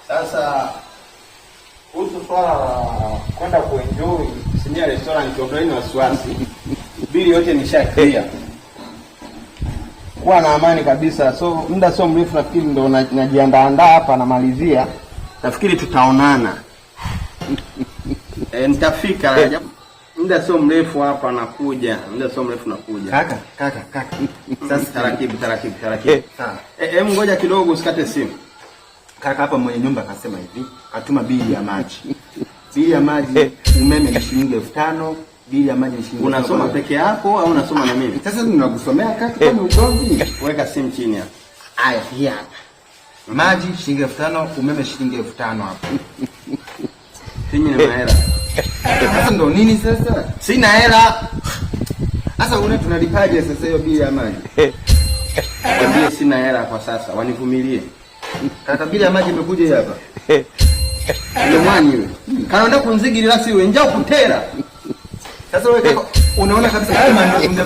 Sasa kuhusu swala la kwenda kuenjoy Sinia restaurant, kiondoeni wasiwasi. Bili yote nishakia. Kuwa na amani kabisa. So muda sio mrefu nafikiri ndo najiandaa hapa namalizia. Nafikiri tutaonana. Nitafika. Muda sio mrefu hapa nakuja. Muda sio mrefu nakuja. Kaka. Sasa taratibu. Sawa. Ngoja kidogo usikate simu. Kaka hapa mwenye nyumba akasema hivi, atuma bili ya maji. Bili ya maji umeme ni shilingi 5,000, bili ya maji ni shilingi. Unasoma peke yako au unasoma na mimi? Sasa ninakusomea kaka kama ugomvi. Weka simu chini hapa. Haya, hii hapa. Maji shilingi 5,000, umeme shilingi 5,000 hapo. Mimi nina hela. Sasa ndo nini sasa? Sina hela. Sasa tunalipaje sasa hiyo bili ya maji? Kwambie sina hela kwa sasa, wanivumilie. Kaka bili ya maji imekuja hapa. Ndio mwani wewe. Kaenda kunzigi lasi wewe njoo kutera. Sasa wewe kaka unaona kabisa kama ndio